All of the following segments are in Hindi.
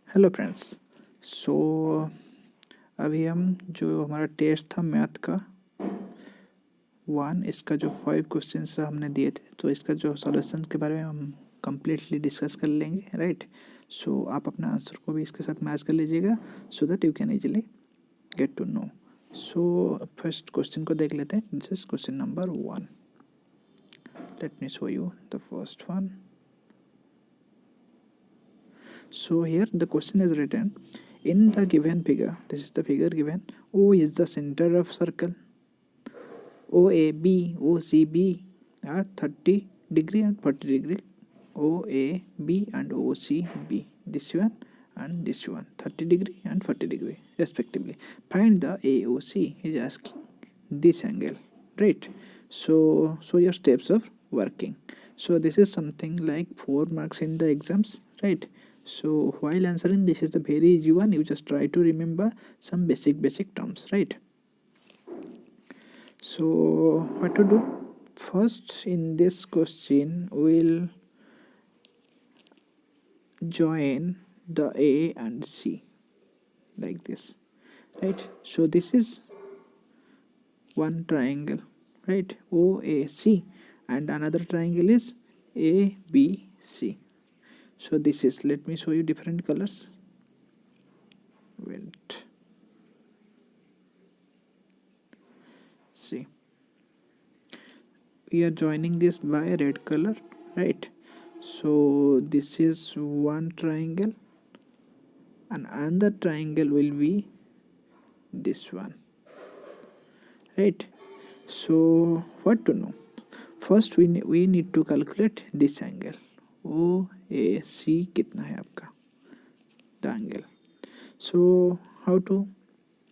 Hello friends. सो अभी हम जो हमारा टेस्ट था मैथ का 1, इसका जो 5 क्वेश्चंस हमने दिए थे, तो इसका जो सॉल्यूशन के बारे में हम कम्प्लीटली डिस्कस कर लेंगे, राइट। सो आप अपना आंसर को भी इसके साथ मैच कर लीजिएगा so that you can easily get to know. So first question को देख लेते हैं। This is question number 1। Let me show you the first one. So here the question is written in the given figure. This is the figure given. O is the center of circle. OAB, OCB are 30 degree and 40 degree. OAB and OCB. This one and this one. 30 degree and 40 degree respectively. Find the AOC. Is asking this angle. Right. So your steps of working. So this is something like 4 marks in the exams. Right. So while answering this is the very easy one. You just try to remember some basic terms. Right. So what to do? First in this question we'll join the A and C like this, right? So this is one triangle, right? OAC, and another triangle is ABC. So this is, let me show you different colors. Wait, see, we are joining this by red color, right? So this is one triangle and another triangle will be this one, right? So what to know? First we need to calculate this angle. OAC कितना है आपका, the angle. So how to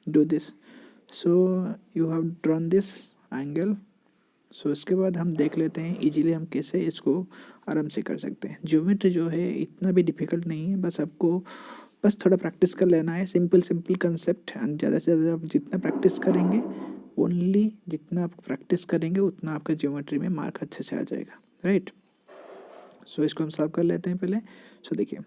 do this? So you have drawn this angle. सो इसके बाद हम देख लेते हैं इजीली हम कैसे इसको आराम से कर सकते हैं। ज्योमेट्री जो है इतना भी डिफ़िकल्ट नहीं है, बस आपको बस थोड़ा प्रैक्टिस कर लेना है। सिंपल कंसेप्ट, एंड ज़्यादा से ज़्यादा आप जितना प्रैक्टिस करेंगे, ओनली जितना आप प्रैक्टिस करेंगे उतना आपका ज्योमेट्री में मार्क अच्छे से आ जाएगा, राइट। सो इसको हम सॉल्व कर लेते हैं पहले। सो देखिए,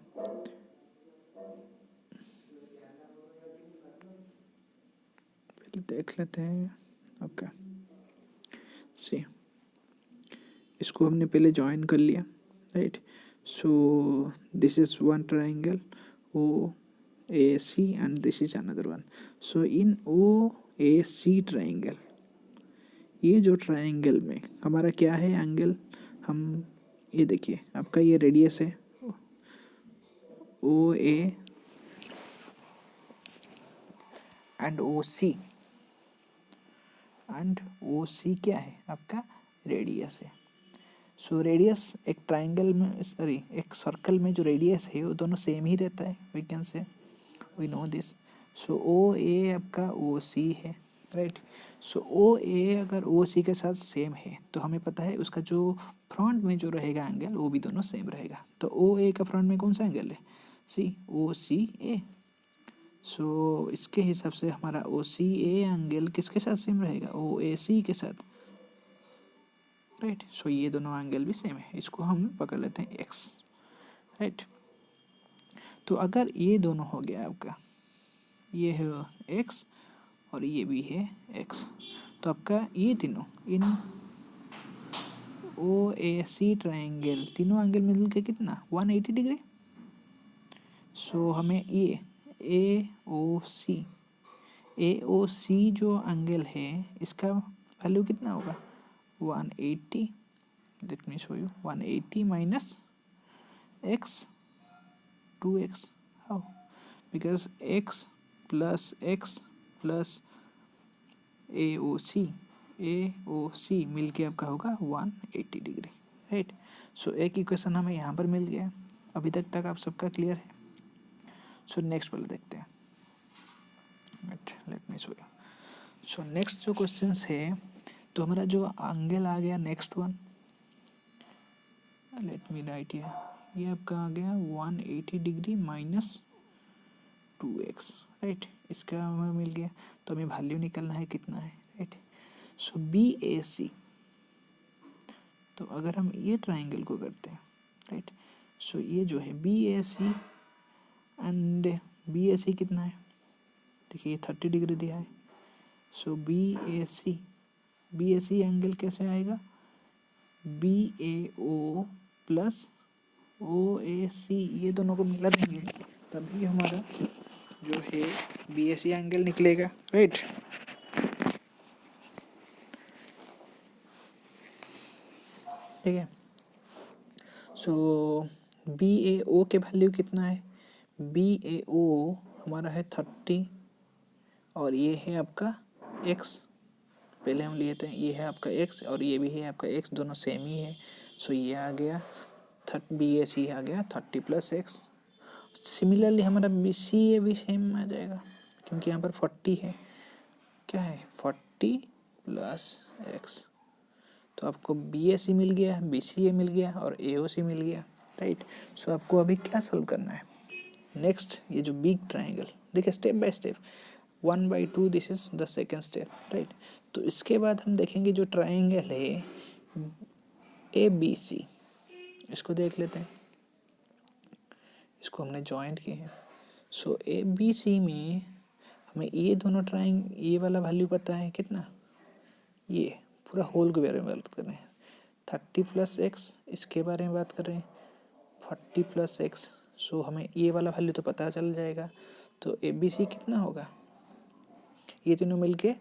पहले देख लेते हैं। ओके, सी, इसको हमने पहले ज्वाइन कर लिया, right. So this is one triangle OAC and this is another one. So in OAC triangle, ये जो ट्राइंगल में हमारा क्या है एंगल, हम ये देखिए आपका ये रेडियस है OA and OC, and OC क्या है आपका रेडियस है। सो रेडियस एक ट्राइंगल में, सॉरी एक सर्कल में जो रेडियस है वो दोनों सेम ही रहता है, we can say, we know this. So OA आपका OC है, राइट। सो OA अगर OC के साथ सेम है तो हमें पता है उसका जो फ्रंट में जो रहेगा एंगल वो भी दोनों सेम रहेगा। तो OA का फ्रंट में कौन सा एंगल है, सी OCA। सो इसके हिसाब से हमारा OCA एंगल किसके साथ सेम रहेगा, OAC के साथ, राइट। सो ये दोनों एंगल भी सेम है, इसको हम पकड़ लेते हैं x, राइट। तो अगर ये दोनों हो गया आपका, ये है x और ये भी है x, तो आपका ये तीनों इन OAC ट्राइंगल तीनों एंगल मिल के कितना 180 डिग्री। सो हमें ये AOC जो एंगल है इसका वैल्यू कितना होगा 180। Late me show you 180 minus x 2x, how, because x plus AOC मिल के आपका होगा 180 डिग्री, राइट। सो एक इक्वेशन हमें यहाँ पर मिल गया। अभी तक आप सबका क्लियर है। सो नेक्स्ट वाला देखते हैं, let me show you. So next जो क्वेश्चन है, तो हमारा जो एंगल आ गया next one, late me right ये आपका आ गया 180 डिग्री माइनस 2x, राइट। इसका हमें मिल गया, तो हमें वैल्यू निकालना है कितना है, राइट। सो BAC, तो अगर हम ये ट्राइंगल को करते हैं, राइट, सो ये जो है BAC एंड बी ए सी कितना है, देखिए 30 डिग्री दिया है। सो बी ए सी एंगल कैसे आएगा, B A O plus O A सी, ये दोनों को मिला देंगे तभी हमारा जो है बी ए सी एंगल निकलेगा, राइट। ठीक है। सो बी ए ओ के वैल्यू कितना है, बी ए ओ हमारा है 30 और ये है आपका x, पहले हम लिए थे, ये है आपका x और ये भी है आपका x, दोनों सेम ही है। सो ये आ गया बी ए सी आ गया 30 प्लस एक्स। सिमिलरली हमारा बी सी ए भी सेम आ जाएगा क्योंकि यहाँ पर 40 है, क्या है 40 प्लस एक्स। तो आपको बी ए सी मिल गया, बी सी ए मिल गया और ए ओ सी मिल गया, राइट। सो आपको अभी क्या सॉल्व करना है, नेक्स्ट ये जो बिग ट्राइंगल, देखिए step by step, 1/2 this is the second step, right. तो इसके बाद हम देखेंगे जो ट्राइंगल है ए बी सी, इसको देख लेते हैं, इसको हमने जॉइंट किए हैं। सो ए बी सी में हमें ये दोनों ये वाला वैल्यू पता है कितना, ये पूरा होल के बारे में बात कर रहे हैं, 30 प्लस एक्स, इसके बारे में बात कर रहे हैं 40 प्लस एक्स। सो हमें ये वाला वैल्यू तो पता चल जाएगा। तो ए बी सी कितना होगा, ये तीनों मिलके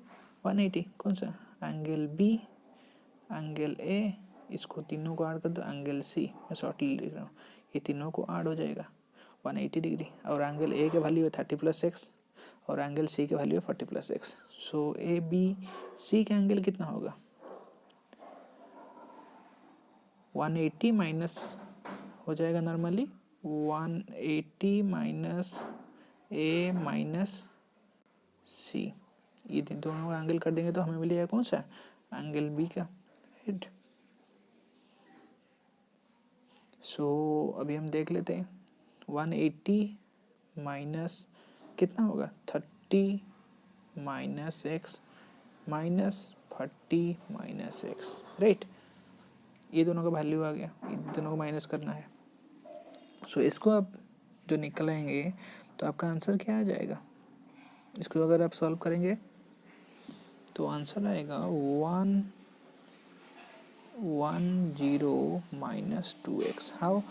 180, कौन सा, एंगल बी, एंगल ए, इसको तीनों को ऐड कर दो, एंगल सी, मैं शॉर्टली लिख रहा हूँ, ये तीनों को ऐड हो जाएगा 180 डिग्री। और एंगल ए का वैल्यू है 30 प्लस एक्स और एंगल सी का वैल्यू है 40 plus X. So A B C का एंगल कितना होगा, 180 माइनस हो जाएगा normally 180 minus A minus C, ये दोनों एंगल कर देंगे तो हमें मिलेगा कौन सा, एंगल बी का, राइट। सो अभी हम देख लेते हैं 180 माइनस कितना होगा 30 minus x minus 40 minus x, right. ये दोनों का वैल्यू आ गया, ये दोनों को माइनस करना है। सो इसको आप जो निकलेंगे तो आपका आंसर क्या आ जाएगा, इसको अगर आप सॉल्व करेंगे तो आंसर आएगा 110 माइनस 2x, हाउ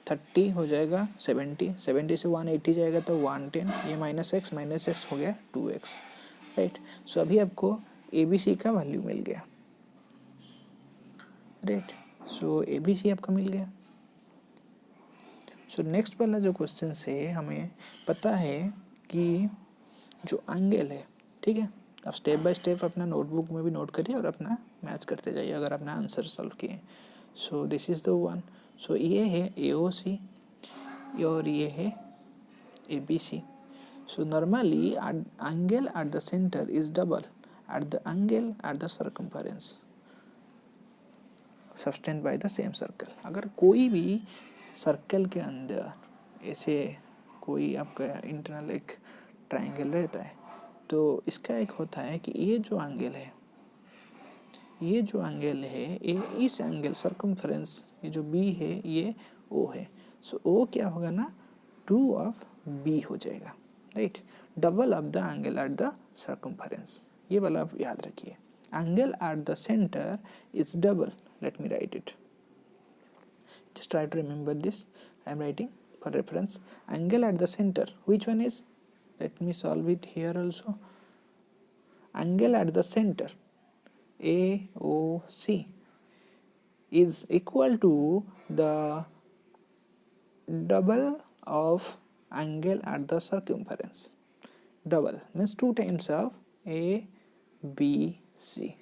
30 हो जाएगा 70 से 180 जाएगा तो 110, ये माइनस एक्स हो गया 2x, राइट। सो अभी आपको ए बी सी का वैल्यू मिल गया, राइट। सो ए बी सी आपका मिल गया। सो नेक्स्ट वाला जो क्वेश्चन है, हमें पता है कि जो एंगल है, ठीक है, आप स्टेप बाय स्टेप अपना नोटबुक में भी नोट करिए और अपना मैच करते जाइए अगर आपने आंसर सॉल्व किए। So this is the one. So ये है ए ओ सी और ये है A B C. So normally angle at the centre is double at the angle at the circumference subtended by the same circle. अगर कोई भी सर्कल के अंदर ऐसे कोई आपका इंटरनल एक ट्राइंगल रहता है तो इसका एक होता है कि ये जो एंगल है ये इस एंगल सर्कमफरेंस, ये जो बी है ये ओ है। सो ओ क्या होगा ना, 2 ऑफ बी हो जाएगा, right, double of the angle at the circumference. ये वाला आप याद रखिए, angle at the centre is double, let me write it, just try to remember this. I am writing for reference, angle at the center, which one is, let me solve it here also. Angle at the center AOC is equal to the double of angle at the circumference. Double means 2 times of ABC.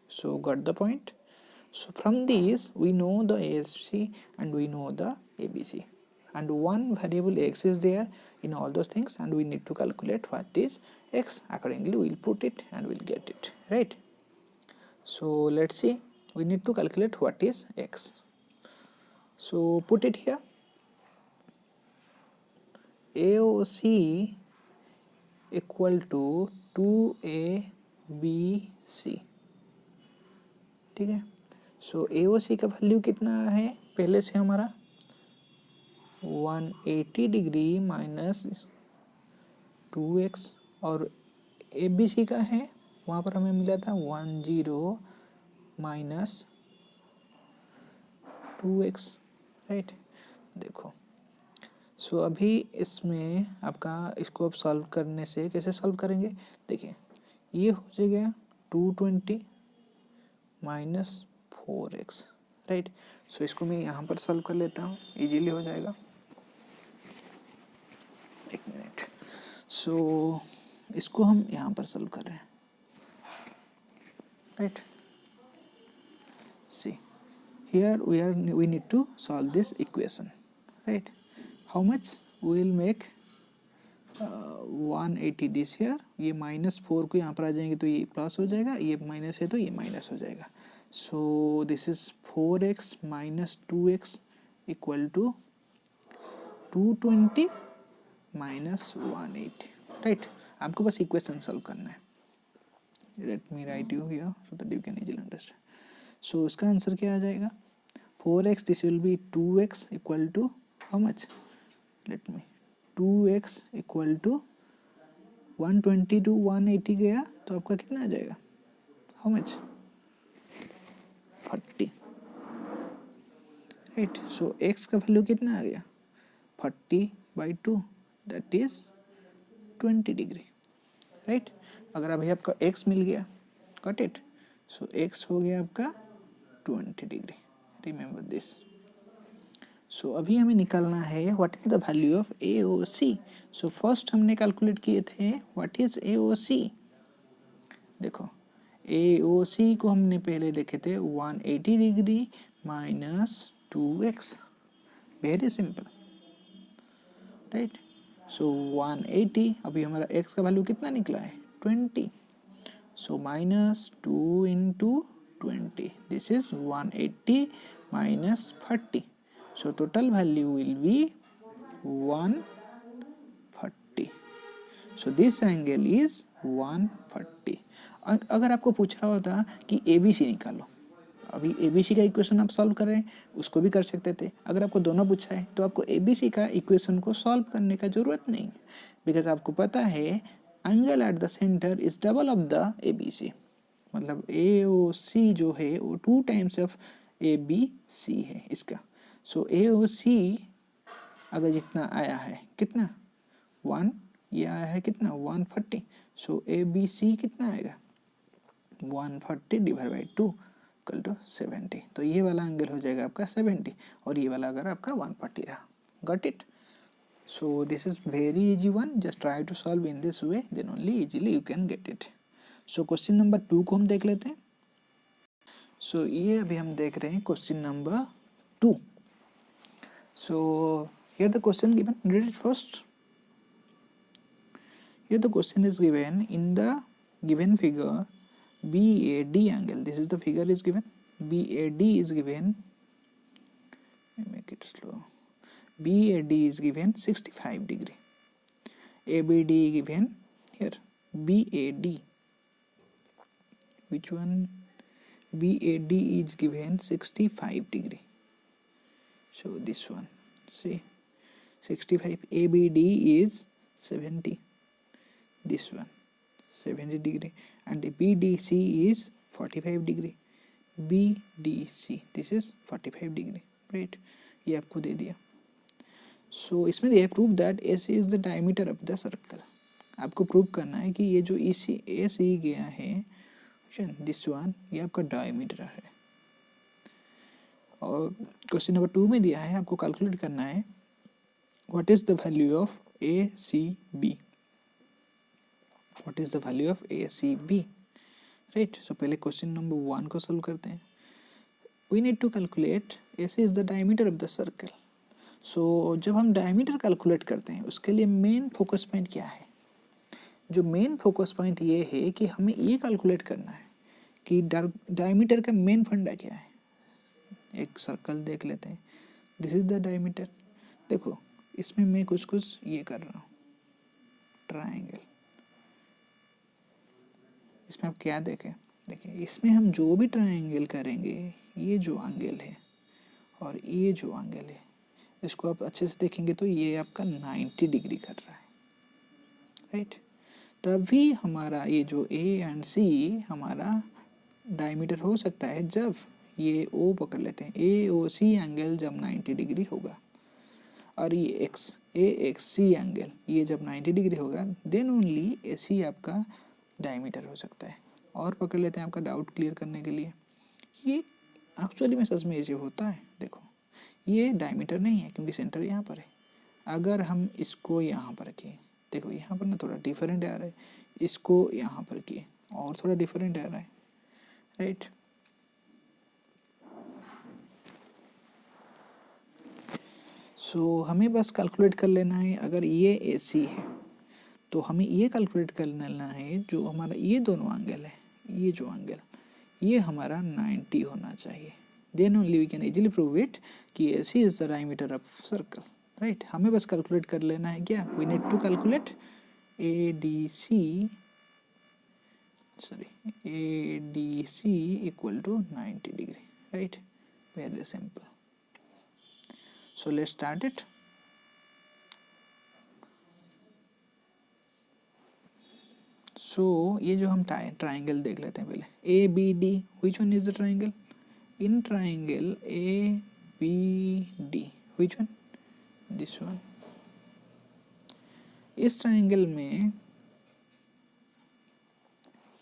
So got the point. So from these we know the ASC and we know the ABC, and one variable x is there in all those things and we need to calculate what is x. Accordingly we'll put it and we'll get it, right. So let's see, we need to calculate what is x. So put it here, AOC equal to 2ABC, ठीक है। सो ए ओ सी का वैल्यू कितना है पहले से हमारा 180 डिग्री माइनस 2x, और ए बी सी का है वहाँ पर हमें मिला था 10 माइनस 2x, राइट। देखो सो अभी इसमें आपका इसको अब सॉल्व करने से कैसे सॉल्व करेंगे, देखिए ये हो जाएगा 220 माइनस 4x, राइट। सो इसको मैं यहाँ पर सॉल्व कर लेता हूँ, इजीली हो जाएगा। एक मिनट। सो इसको हम यहाँ पर सॉल्व कर रहे हैं, right. See here we need to solve this equation, right? How much we will make 180 this here, ये -4 को यहाँ पर आ जाएंगे तो ये प्लस हो जाएगा, ये माइनस है तो ये माइनस हो जाएगा। So this is 4x minus 2x equal to 220 minus 180, right. आपको बस इक्वेशन सॉल्व करना है। Let me write you here so that you can easily understand. So इसका आंसर क्या आ जाएगा, 4x, this will be 2x equal to how much, let me 2x equal to 120 to 180 गया तो आपका कितना आ जाएगा, how much, 40, right. So x का वैल्यू कितना आ गया, 40/2, दैट इज 20 डिग्री, राइट। अगर अभी आपका x मिल गया, गॉट इट। सो x हो गया आपका 20 डिग्री, रिमेंबर दिस। सो अभी हमें निकालना है what is the value of AOC। So first हमने कैलकुलेट किए थे व्हाट इज AOC। देखो AOC को हमने पहले देखे थे 180 degree minus 2x, very simple, right. So 180, अभी हमारा x का वैल्यू कितना निकला है 20, so minus 2 into 20, this is 180 minus 40, so total value will be 140, so this angle is 140। अगर आपको पूछा होता कि ABC निकालो, अभी ABC का इक्वेशन आप सॉल्व कर रहे हैं, उसको भी कर सकते थे। अगर आपको दोनों पूछा है तो आपको ABC का इक्वेशन को सॉल्व करने का जरूरत नहीं, बिकॉज आपको पता है angle at the centre is double of the ABC, मतलब AOC जो है वो 2 टाइम्स ऑफ ABC है इसका। सो AOC अगर जितना आया है कितना 1, ये आया है कितना 140, सो ABC कितना आएगा 140 डिवाइड बाई 2 इक्वल टू 70, तो ये वाला एंगल हो जाएगा आपका 70 और ये वाला अगर आपका 140 रहा, got it. So this is very easy one, just try to solve in this way, then only easily you can get it. So question number 2 को हम देख लेते हैं। सो ये अभी हम देख रहे हैं question number 2। So here the question given, read it first. Here the question is given in the given figure BAD angle, this is the figure is given, BAD is given, make it slow, BAD is given 65 degree, ABD given here, BAD, which one, BAD is given 65 degree, so this one, see 65, ABD is 70, this one 70 degree, and BDC is 45 degree, BDC this is 45 degree, right, ये आपको दे दिया। सो इसमें दिया prove that AC is the diameter of the circle, आपको प्रूव करना है कि ये जो AC गया है दिस वन, ये आपका डायमीटर है। और क्वेश्चन नंबर 2 में दिया है आपको कैलकुलेट करना है what is the value of ACB, what is the value of ACB, right। so पहले क्वेश्चन नंबर 1 को सॉल्व करते हैं। we need to calculate AC is the diameter of the circle। so जब हम डायमीटर कैलकुलेट करते हैं उसके लिए मेन फोकस पॉइंट क्या है, जो मेन फोकस पॉइंट ये है कि हमें ये कैलकुलेट करना है कि डायमीटर का मेन फंडा क्या है। एक सर्कल देख लेते हैं, दिस इज द डायमीटर। देखो इसमें मैं कुछ ये कर रहा हूँ, ट्राइंगल, इसमें आप क्या देखें, देखिए इसमें हम जो भी ट्रायंगल करेंगे, ये जो एंगल है और ये जो एंगल है, इसको आप अच्छे से देखेंगे तो ये आपका 90 डिग्री कर रहा है, राइट। तभी हमारा ये जो ए एंड सी हमारा डायमीटर हो सकता है जब ये ओ पकड़ लेते हैं, ए ओ सी एंगल जब 90 डिग्री होगा, और ये एक्स ए एक्स सी एंगल ये जब 90 डिग्री होगा, देन ओनली ए सी आपका डायमीटर हो सकता है। और पकड़ लेते हैं आपका डाउट क्लियर करने के लिए, ये एक्चुअली में सच में ऐसे होता है। देखो ये डायमीटर नहीं है क्योंकि सेंटर यहाँ पर है। अगर हम इसको यहाँ पर किए, देखो यहाँ पर ना थोड़ा डिफरेंट आ रहा है, इसको यहाँ पर किए और थोड़ा डिफरेंट आ रहा है, राइट। सो हमें बस कैलकुलेट कर लेना है, अगर ये ए सी है तो हमें ये कैलकुलेट कर लेना है जो हमारा ये दोनों एंगल है, ये जो एंगल ये हमारा 90 होना चाहिए। Then only we can easily prove it कि A C is the diameter of circle, right. हमें बस कैलकुलेट कर लेना है क्या, we need to calculate A D C equal to 90 degree, right. Very simple. So let's start it. So ये जो हम ट्राइंगल देख लेते हैं पहले, A B D, which one is the triangle? In triangle A B D, which one? This one. इस ट्राइंगल में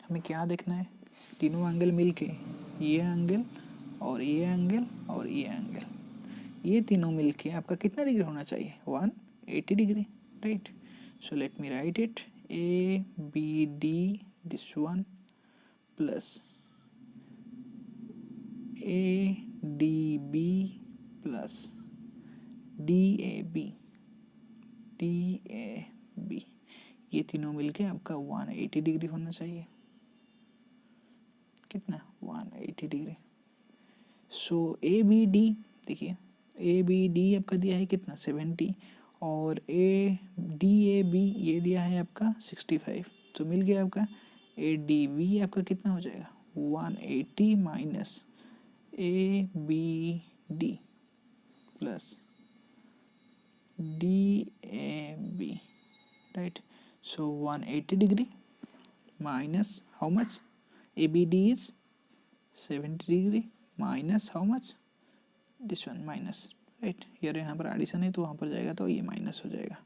हमें क्या देखना है, तीनों एंगल मिलके, ये एंगल और ये एंगल और ये एंगल, ये तीनों मिलके आपका कितना डिग्री होना चाहिए? 180 degree, right. So let me write it, A B D this one plus A D B plus D A B, ये तीनों मिलके आपका 180 डिग्री होना चाहिए। कितना? 180 degree. So A B D, देखिए ए बी डी आपका दिया है कितना? 70, और ए बी ये दिया है आपका 65, तो मिल गया आपका ए डी बी आपका कितना हो जाएगा? 180 minus A B D plus D A B, right. So 180 degree minus how much? A B D is 70 degree minus how much? This one minus, right. यार यहाँ पर एडिशन है तो वहाँ पर जाएगा तो ये माइनस हो जाएगा।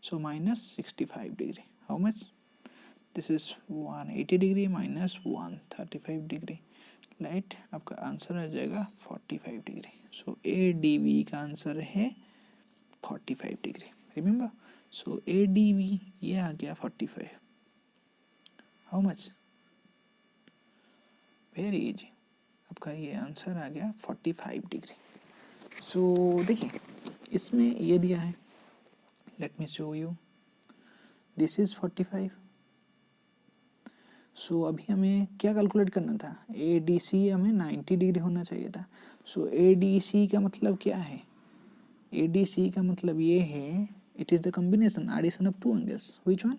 So minus 65 degree, how much? This is 180 degree minus 135 degree, right. आपका आंसर आ जाएगा 45 degree. So A D B का आंसर है 45 degree, remember. So A D B ये आ गया 45, हाउ मच? वेरी इजी, आपका ये आंसर आ गया 45 डिग्री। सो देखिए इसमें ये दिया है, let me show you, this is 45। सो अभी हमें क्या कैलकुलेट करना था, ए डी सी हमें 90 डिग्री होना चाहिए था। सो ए डी सी का मतलब क्या है? ए डी सी का मतलब ये है, it is the combination addition of two angles, which one?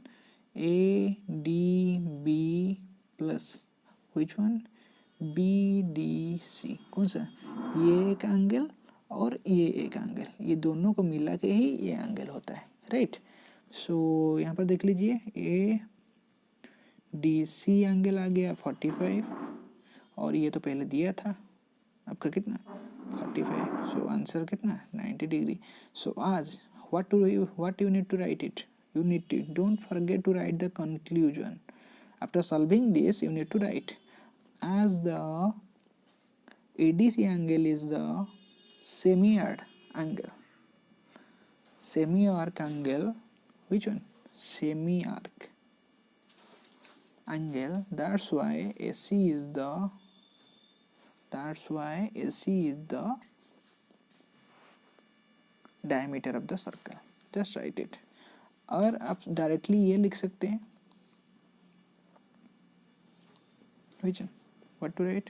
A D B plus which one? B D C. कौन सा? ये एक एंगल और ये एक एंगल, ये दोनों को मिला के ही ये एंगल होता है, राइट। सो यहाँ पर देख लीजिए, ए डी सी एंगल आ गया 45, और ये तो पहले दिया था आपका कितना? 45। सो आंसर कितना? 90 डिग्री। सो आज what you need to write it, you need to, don't forget to write the conclusion. After solving this you need to write, as the ADC angle is the semi-arc angle, semi-arc angle, which one? Semi-arc angle, that's why AC is the diameter of the circle. Just write it. और आप डायरेक्टली ये लिख सकते हैं, which one? What to write?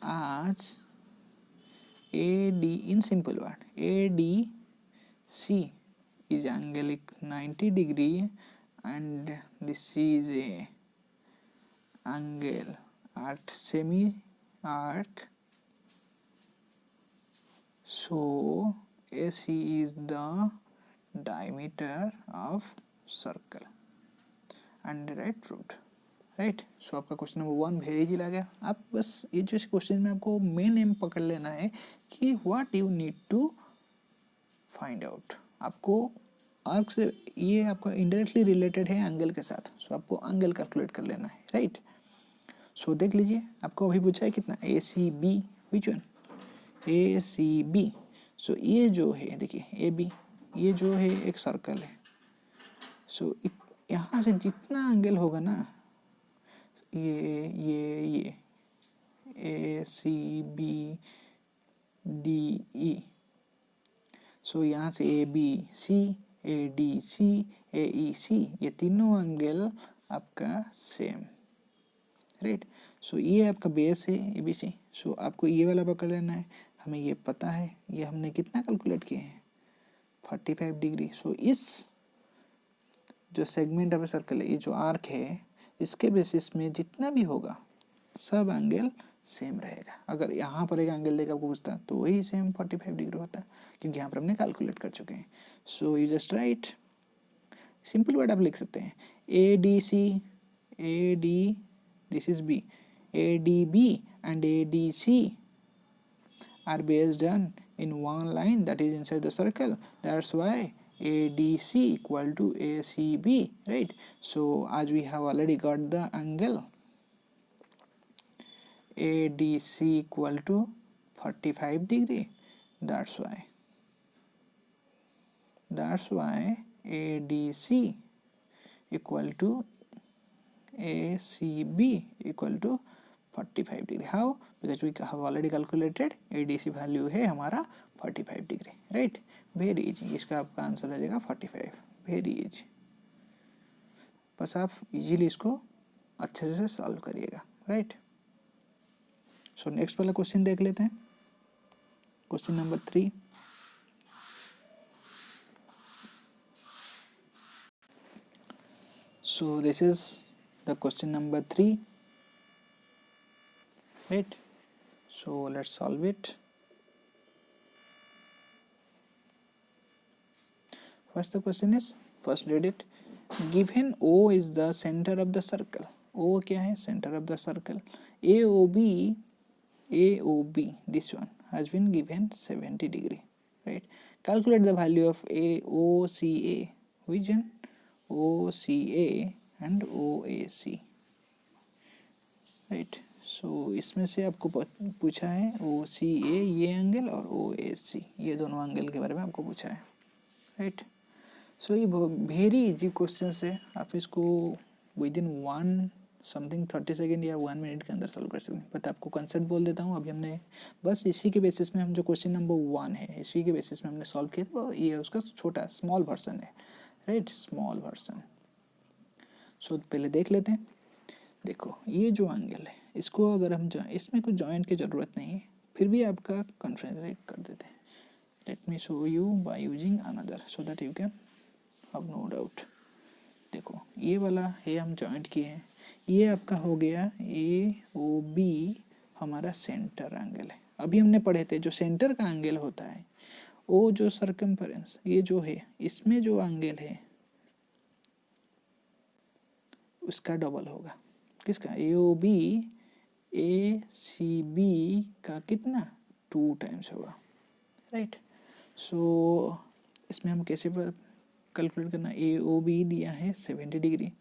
As AD, in simple word, ADC is angle 90 degree and this is a angle at semi arc, so AC is the diameter of circle and right root, right. So आपका क्वेश्चन नंबर 1 वेरी इजी लगा. आप बस ये जो क्वेश्चन में आपको मेन एम पकड़ लेना है कि what you need to find out. आपको आर्क से ये आपका इनडायरेक्टली रिलेटेड है एंगल के साथ. सो आपको एंगल कैलकुलेट कर लेना है, राइट. सो देख लीजिए आपको अभी पूछा है कितना, A C B, which one, A C B. So ये जो है देखिए ए बी, ये जो है एक सर्कल है. सो यहाँ से जितना एंगल होगा ना, ये ए सी बी डी ई. सो यहाँ से ए B C, A D C, ए ई सी, ये तीनों एंगल आपका सेम, राइट. सो ये आपका बेस है ए बी सी. सो आपको ये वाला पकड़ लेना है. हमें ये पता है, ये हमने कितना कैलकुलेट किए हैं, 45 डिग्री. सो इस जो सेगमेंट ऑफ सर्कल है, ये जो आर्क है, इसके बेसिस में जितना भी होगा सब एंगल सेम रहेगा. अगर यहाँ पर एक एंगल देकर आपको पूछता तो वही सेम 45 डिग्री होता, क्योंकि यहाँ पर हमने कैलकुलेट कर चुके हैं. So you just write, simple word आप लिख सकते हैं, A D C, A D, this is B, A D B and A D C are based on in one line that is inside the circle. That's why ADC equal to ACB, right? So as we have already got the angle ADC equal to 45 degree, that's why ADC equal to ACB equal to 45 degree. How, because we have already calculated ADC value है हमारा 45 डिग्री, राइट. वेरी इजी, इसका आपका आंसर आ जाएगा 45. वेरी इजी, बस आप इजीली इसको अच्छे से सॉल्व करिएगा, राइट. सो नेक्स्ट वाला क्वेश्चन देख लेते हैं, question number 3. So this is the question number 3, right. So let's solve it. First the question is, first read it. Given O is the center of the circle. O क्या है, center of the circle. AOB this one has been given 70 degree, right. Calculate the value of AOCA, which one, OCA and OAC, right. सो इसमें से आपको पूछा है OCA ये एंगल और OAC ये दोनों एंगल के बारे में आपको पूछा है, राइट. सो ये वेरी इजी क्वेश्चन है. आप इसको विद इन 30 सेकेंड या 1 मिनट के अंदर सॉल्व कर सकते हैं. बट आपको कंसेप्ट बोल देता हूँ. अभी हमने बस इसी के बेसिस में, हम जो क्वेश्चन नंबर 1 है इसी के बेसिस में हमने सॉल्व किया, तो ये उसका छोटा स्मॉल वर्जन है, राइट, स्मॉल वर्जन. सो पहले देख लेते हैं. देखो ये जो एंगल है, इसको अगर हम इसमें कुछ जॉइंट की ज़रूरत नहीं है, फिर भी आपका कन्फ्रेंस कर देते हैं. Let me show you by using another so that you can have no doubt. देखो ये वाला है, हम जॉइंट किए हैं. ये आपका हो गया AOB, हमारा सेंटर एंगल है. अभी हमने पढ़े थे जो सेंटर का एंगल होता है, वो जो सर्कमफरेंस ये जो है, इसमें जो एंगल है उसका डबल होगा. किसका, AOB ACB का कितना, 2 टाइम्स होगा, राइट. सो इसमें हम कैसे कैलकुलेट करना, AOB दिया है 70 डिग्री.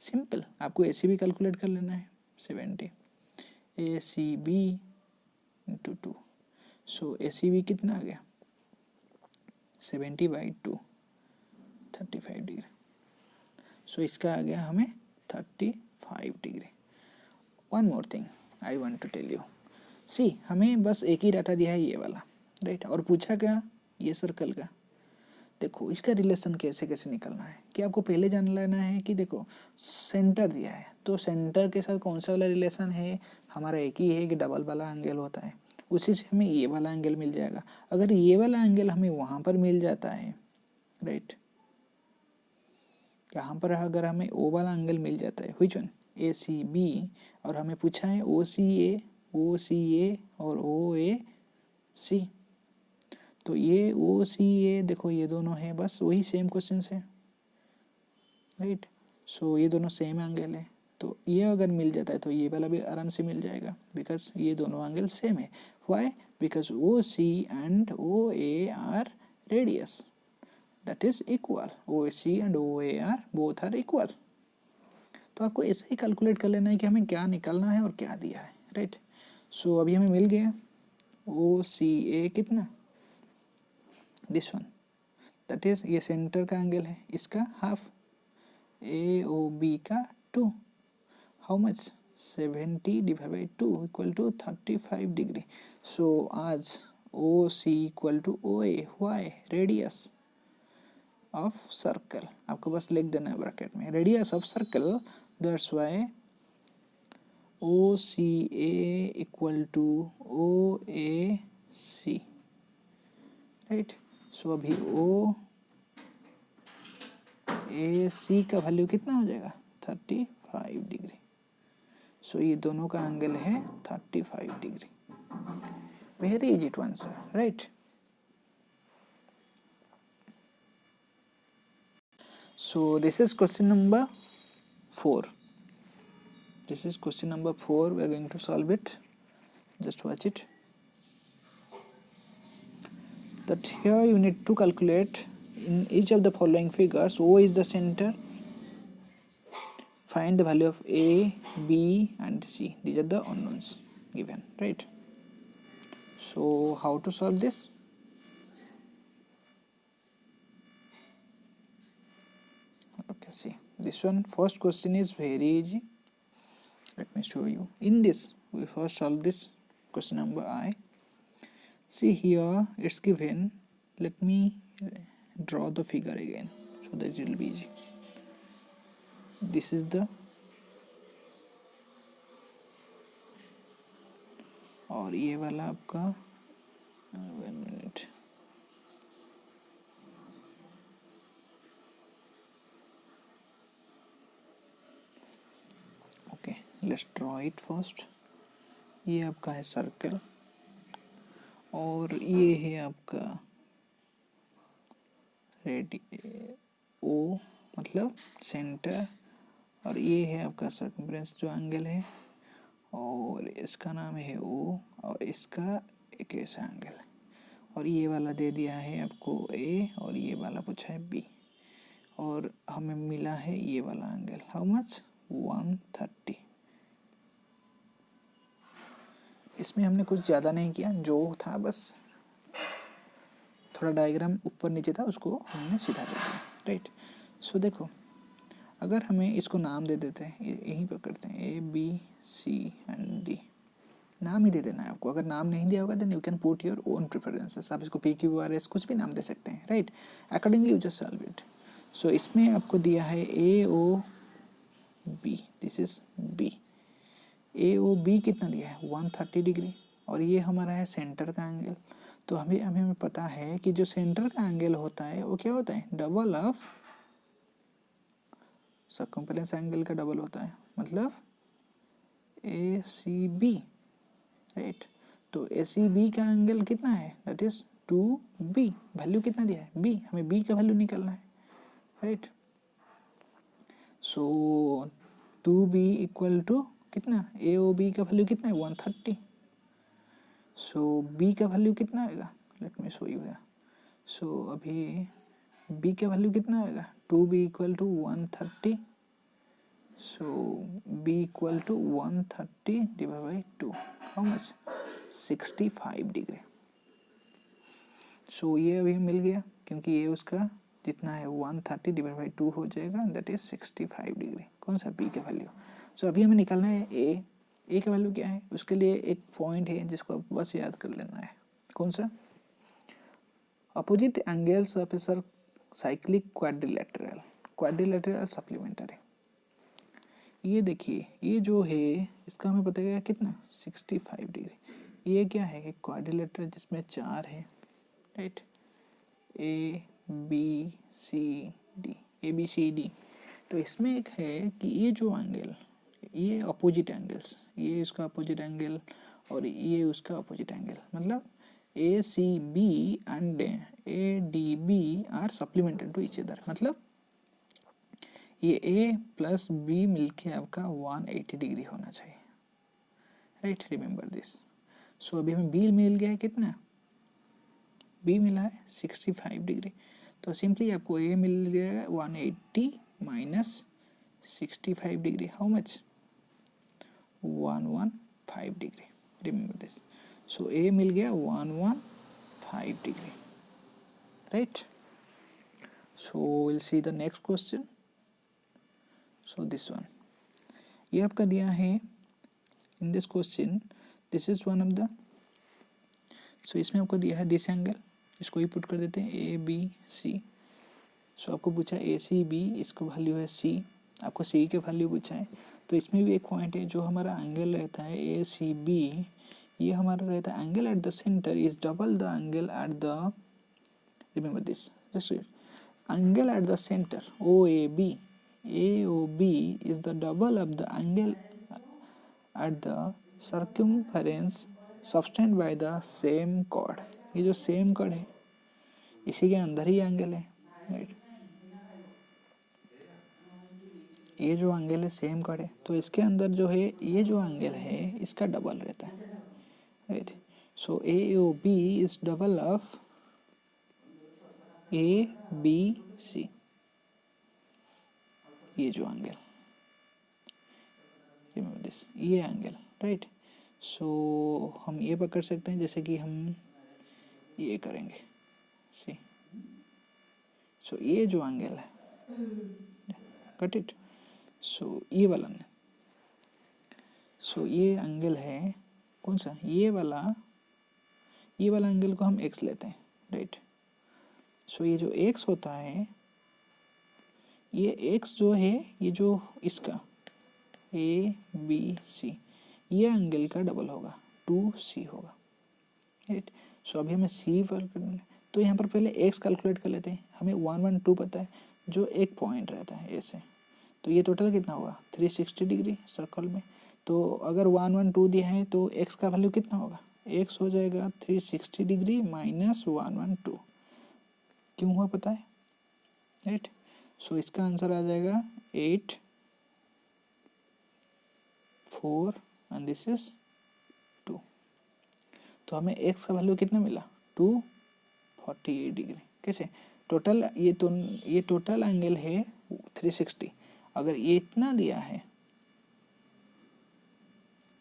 सिंपल, आपको ACB कैलकुलेट कर लेना है. 70 ACB इंटू 2. सो ACB कितना आ गया, 70/2, 35 डिग्री. सो इसका आ गया हमें 35 degree. One more thing I want to tell you, see हमें बस एक ही डाटा दिया है ये वाला, राइट. और पूछा क्या, ये सर्कल का. देखो इसका रिलेशन कैसे कैसे निकलना है, कि आपको पहले जान लेना है कि देखो सेंटर दिया है, तो सेंटर के साथ कौन सा वाला रिलेशन है, हमारा एक ही है कि डबल वाला एंगल होता है. उसी से हमें ये वाला एंगल मिल जाएगा. अगर ये वाला एंगल हमें वहाँ पर मिल जाता है, राइट, यहाँ पर अगर हमें ओ वाला एंगल मिल जाता है, व्हिच वन, ACB, और हमें पूछा है OCA और OAC, तो ये ओ सी ए देखो ये दोनों है, बस वही सेम क्वेश्चन है, राइट। सो ये दोनों सेम एंगल है, तो ये अगर मिल जाता है तो ये वाला भी आराम से मिल जाएगा, बिकॉज ये दोनों एंगल सेम है। Why? Because O C and O A are radius, that is equal. O C and O A are both are equal. तो आपको ऐसे ही कैलकुलेट कर लेना है कि हमें क्या निकालना है और क्या दिया है, राइट। सो अभी हमें मिल गया ओ सी ए कितना, दिस वन, दैट इज ये सेंटर का एंगल है, इसका हाफ। ए ओ बी का 2, how much, 70 divide by 2 equal to 35 degree. So आज O C equal to O A, why, radius of circle, आपको बस लिख देना है ब्रैकेट में radius of circle, that's why O C A equal to O A C, right. So अभी ओ ए सी का वैल्यू कितना हो जाएगा, 35 डिग्री। सो ये दोनों का एंगल है 35 degree. Very easy to answer, right. So this is question number 4. This is question number 4. We are going to solve it. Just watch it. That here you need to calculate in each of the following figures. O is the center. Find the value of A, B and C. These are the unknowns given, right? So how to solve this? Okay, see this one. First question is very easy. Let me show you. In this we first solve this question number I. See here it's given. Let me draw the figure again so that it will be easy. This is the, और ये वाला आपका 1 minute, okay let's draw it first. ये आपका है सर्कल और ये है आपका रेडी ओ मतलब सेंटर, और ये है आपका सर्कम्फ्रेंस जो एंगल है, और इसका नाम है ओ, और इसका एक ऐसा एंगल है, और ये वाला दे दिया है आपको ए, और ये वाला पूछा है बी, और हमें मिला है ये वाला एंगल, हाउ मच, 130। इसमें हमने कुछ ज़्यादा नहीं किया, जो था बस थोड़ा डायग्राम ऊपर नीचे था उसको हमने सीधा कर दिया, राइट। सो देखो अगर हमें इसको नाम दे देते हैं, यहीं पर करते हैं A B C and D, नाम ही दे देना है आपको। अगर नाम नहीं दिया होगा then you can put your own preferences, आप इसको पी क्यू आर एस कुछ भी नाम दे सकते हैं, right. Accordingly you just solve it. So इसमें आपको दिया है A O B, this is B. A O B कितना दिया है, 130 डिग्री, और ये हमारा है सेंटर का एंगल। तो हमें पता है कि जो सेंटर का एंगल होता है वो क्या होता है, डबल ऑफ सर्कम्फ्रेंस एंगल का डबल होता है, मतलब ए सी बी, राइट। तो ए सी बी का एंगल कितना है, दैट इज 2b। वैल्यू कितना दिया है, b, हमें b का वैल्यू निकालना है, right. So 2b equal to कितना, ए ओ बी का वैल्यू कितना है, 130। सो b का वैल्यू कितना आएगा, let me show you here. So अभी b का वैल्यू कितना आएगा, 2b equal to 130। So b equal to 130 divide by 2, how much, 65 degree. So ये अभी मिल गया, क्योंकि ये उसका जितना है 130 डिवाइड बाई 2 हो जाएगा, दैट इज 65 डिग्री। कौन सा, b का वैल्यू। सो अभी हमें निकालना है ए का वैल्यू क्या है। उसके लिए एक पॉइंट है जिसको आप बस याद कर लेना है, कौन सा, opposite angles of a cyclic quadrilateral supplementary. ये देखिए ये जो है इसका हमें पता है कितना, 65 डिग्री। ये क्या है, एक क्वाड्रिलेटरल जिसमें 4 है, right, A B C D, A B C D. तो इसमें एक है कि ये जो एंगल, ये अपोजिट एंगल्स, ये इसका अपोजिट एंगल और ये उसका अपोजिट एंगल, मतलब ACB and ADB are supplemented to each other, मतलब ये A प्लस B मिलके आपका 180 डिग्री होना चाहिए, राइट, रिमेंबर दिस। सो अभी हमें B मिल गया है कितना, B मिला है 65 डिग्री, तो सिंपली आपको A मिल गया 180 minus 65 degree, how much, 115 degree, remember this. So A मिल गया 115 degree, right. So will see the next question. So this one, ये आपका दिया है in this question, this is one of the, so इसमें आपको दिया है दिस एंगल, इसको ही पुट कर देते हैं ABC। सो आपको पूछा ACB, इसको वैल्यू है C, आपको C के वैल्यू पूछा है, तो इसमें भी एक पॉइंट है, जो हमारा एंगल रहता है ACB, ये हमारा रहता है angle at the centre is double the angle at the, remember this, just angle at the centre OAB, AOB is the double of the angle at the circumference subtended by the same chord। ये जो सेम chord है इसी के अंदर ही एंगल है, राइट, ये जो एंगल है सेम chord है, तो इसके अंदर जो है ये जो एंगल है इसका डबल रहता है, right. So AOB is double of ABC, ये जो एंगल, रिमेंबर दिस, ये एंगल, राइट। सो हम ये पकड़ सकते हैं, जैसे कि हम ये करेंगे, सी, सो ये जो एंगल है, गट इट, सो ये वाला नहीं, सो ये एंगल है कौन सा, ये वाला एंगल को हम x लेते हैं, राइट। सो ये जो x होता है, ये x जो है, ये जो इसका ABC, ये एंगल का डबल होगा, 2C होगा, राइट। सो अभी हमें C पर करना है, तो यहाँ पर पहले x कैलकुलेट कर लेते हैं, हमें 112 पता है, जो एक पॉइंट रहता है ऐसे, तो ये टोटल कितना होगा 360 डिग्री सर्कल में, तो अगर 112 दिया है तो x का वैल्यू कितना होगा, x हो जाएगा 360 डिग्री माइनस 112, क्यों हुआ पता है, राइट। सो इसका आंसर आ जाएगा 8 4 एंड दिस इज 2, तो हमें x का वैल्यू कितना मिला 248 डिग्री, कैसे, टोटल ये टोटल एंगल है 360, अगर ये इतना दिया है,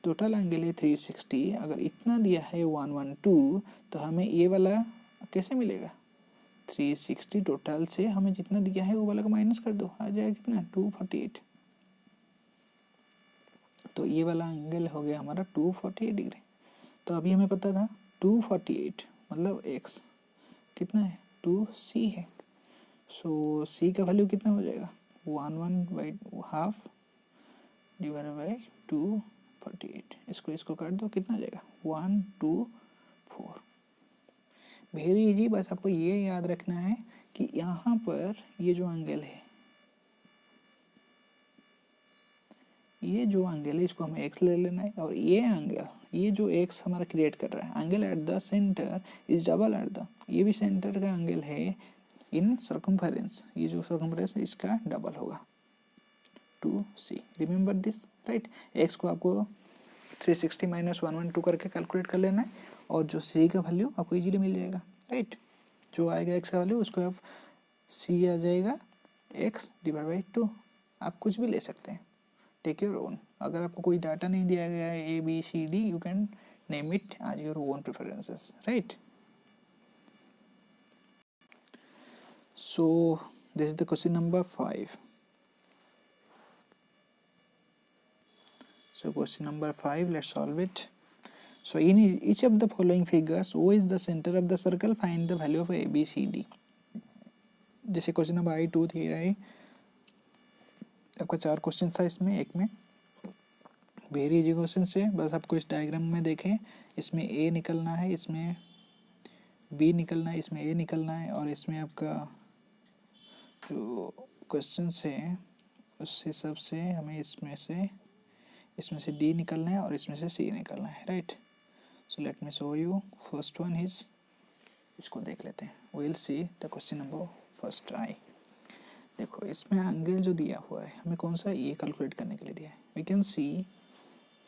टोटल एंगल है 360, अगर इतना दिया है 112, तो हमें ये वाला कैसे मिलेगा, 360 टोटल से हमें जितना दिया है वो वाला का माइनस कर दो, आ जाएगा कितना 248, तो ये वाला एंगल हो गया हमारा 248 डिग्री। तो अभी हमें पता था 248 मतलब x कितना है 2C है, सो C का वैल्यू कितना हो जाएगा 11/2 डिवाइडेड बाई 248, इसको काट दो, कितना आ जाएगा 124, वेरी इजी। बस आपको ये याद रखना है कि यहाँ पर ये जो एंगल है, ये जो एंगल है इसको हमें x ले लेना है, और ये एंगल, ये जो x हमारा क्रिएट कर रहा है angle at the centre is double at the, ये भी सेंटर का एंगल है इन सर्कमफेरेंस, ये जो सर्कमफेरेंस है इसका डबल होगा 2C, remember this, right. x को आपको 360 माइनस 112 करके कैलकुलेट कर लेना है, और जो C का वैल्यू आपको इजीली मिल जाएगा, राइट। जो आएगा x का वैल्यू उसको आप C आ जाएगा x डिवाइड बाई 2, आप कुछ भी ले सकते हैं, टेक योर ओन, अगर आपको कोई डाटा नहीं दिया गया है ABCD, you can name it as your own preferences, right. So this is the question number 5। So question number 5, let's solve it. So in each of the following figures, O is the center of the circle, find the value of ABCD। जैसे क्वेश्चन नंबर I2 थी रही, आपका 4 क्वेश्चन था इसमें, एक में वेरी इजी क्वेश्चन से, बस आपको इस डायग्राम में देखें, इसमें A निकलना है, इसमें B निकलना है, इसमें A निकलना है, और इसमें आपका जो क्वेश्चन है उस हिसाब से हमें इसमें से D निकलना है और इसमें से C निकलना है, right. So let me show you first one is, इसको देख लेते हैं. Will see the question number first आई. देखो इसमें एंगल जो दिया हुआ है हमें कौन सा ये कैलकुलेट करने के लिए दिया है. We can see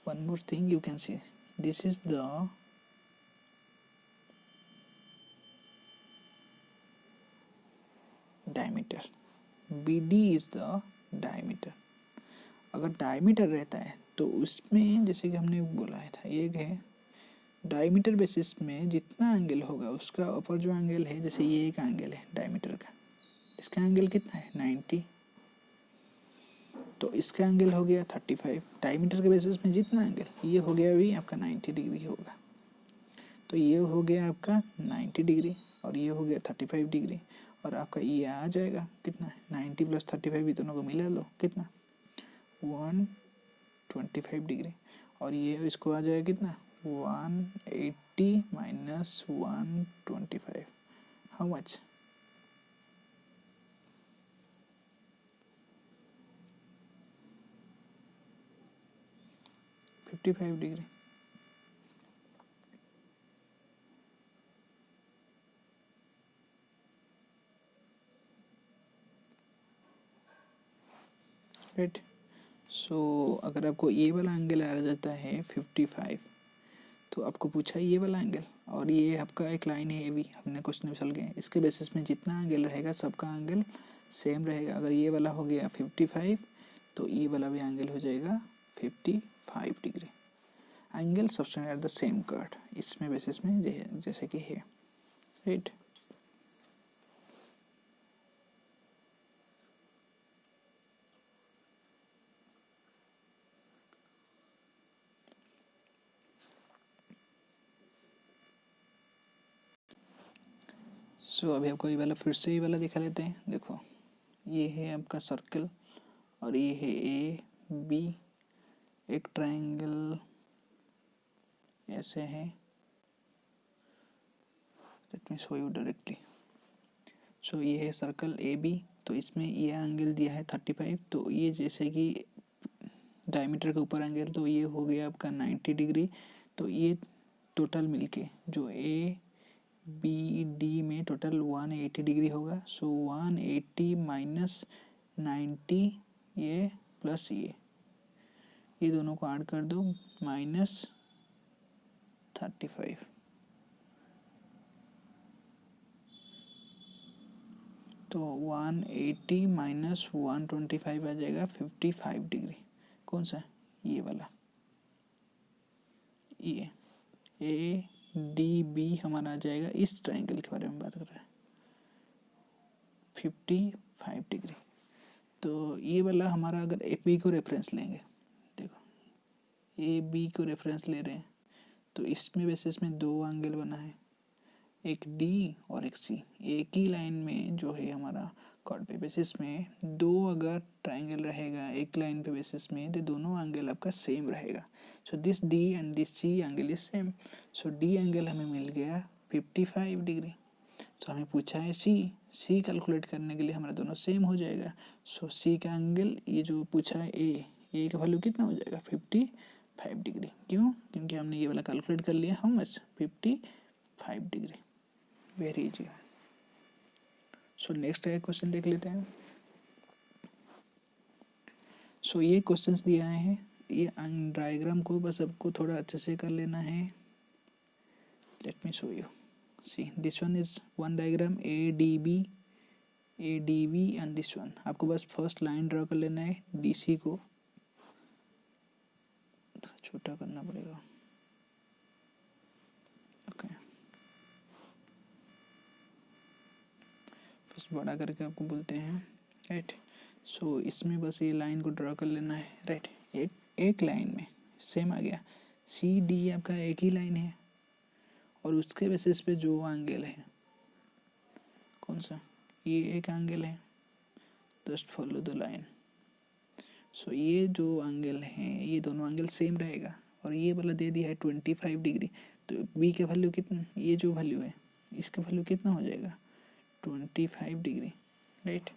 one more thing, you can see this is the diameter, BD is the diameter. अगर डायमीटर रहता है तो उसमें जैसे कि हमने बोला था एक है डायमीटर बेसिस में जितना एंगल होगा उसका ऊपर जो एंगल है, जैसे ये एक एंगल है डायमीटर का, इसका एंगल कितना है 90, तो इसका एंगल हो गया 35. डायमीटर के बेसिस में जितना एंगल ये हो गया भी आपका 90 डिग्री होगा, तो ये हो गया आपका 90 डिग्री और ये हो गया 35 डिग्री और आपका ये आ जाएगा कितना 90 प्लस 35 भी दोनों को मिला लो कितना 125 डिग्री और ये इसको आ जाएगा कितना 180 minus 125, how much 55 degree. Right. So अगर आपको ये वाला एंगल आ जाता है 55, तो आपको पूछा ये वाला एंगल और ये आपका एक लाइन है, ये भी हमने क्वेश्चन में चल गए, इसके बेसिस में जितना एंगल रहेगा सबका एंगल सेम रहेगा. अगर ये वाला हो गया 55 तो ये वाला भी एंगल हो जाएगा 55 degree. Angle subtend at the same curve, इसमें बेसिस में जैसे कि है. राइट. सो अभी आपको ये वाला फिर से ये वाला दिखा लेते हैं. देखो ये है आपका सर्कल और ये है AB, एक ट्रायंगल ऐसे है. Let me show you directly. So ये है सर्कल AB, तो इसमें ये एंगल दिया है 35, तो ये जैसे कि डायमीटर के ऊपर एंगल, तो ये हो गया आपका 90 डिग्री. तो ये टोटल मिलके जो ABD में टोटल 180 डिग्री होगा. सो 180 माइनस 90 ये प्लस ये दोनों को ऐड कर दो माइनस 35, तो 180 माइनस 125 आ जाएगा 55 डिग्री. कौन सा ये वाला, ये ADB हमारा आ जाएगा. इस ट्रायंगल के बारे में बात कर रहे हैं 55 डिग्री. तो ये वाला हमारा अगर AB को रेफरेंस लेंगे, देखो AB को रेफरेंस ले रहे हैं तो इसमें बेसिस में दो एंगल बना है, एक D और एक C. एक ही लाइन में जो है हमारा कॉर्ड पे बेसिस में दो अगर ट्रायंगल रहेगा एक लाइन पे बेसिस में, तो दोनों एंगल आपका सेम रहेगा. So this D and this C angle is same. So D angle हमें मिल गया 55 डिग्री. तो हमें पूछा है C कैलकुलेट करने के लिए हमारा दोनों सेम हो जाएगा. सो C का एंगल ये जो पूछा है A का वैल्यू कितना हो जाएगा 55 डिग्री. क्यों? क्योंकि हमने ये वाला कैलकुलेट कर लिया how much 55 degree. Very easy. So next question देख लेते हैं. सो ये क्वेश्चंस दिया है, ये डायग्राम को बस आपको थोड़ा अच्छे से कर लेना है. Let me show you. See this one is one diagram ADB and this one. आपको बस फर्स्ट लाइन ड्रॉ कर लेना है. DC को थोड़ा छोटा करना पड़ेगा. ओके बस बड़ा करके आपको बोलते हैं. राइट. सो इसमें बस ये लाइन को ड्रॉ कर लेना है. राइट. एक लाइन में सेम आ गया. CD आपका एक ही लाइन है और उसके बेसिस पे जो एंगल है कौन सा, ये एक एंगल है. Just follow the line. So ये जो एंगल है ये दोनों एंगल सेम रहेगा और ये वाला दे दिया है 25 डिग्री. तो B का वैल्यू कितना, ये जो वैल्यू है इसका वैल्यू कितना हो जाएगा 25 डिग्री. राइट.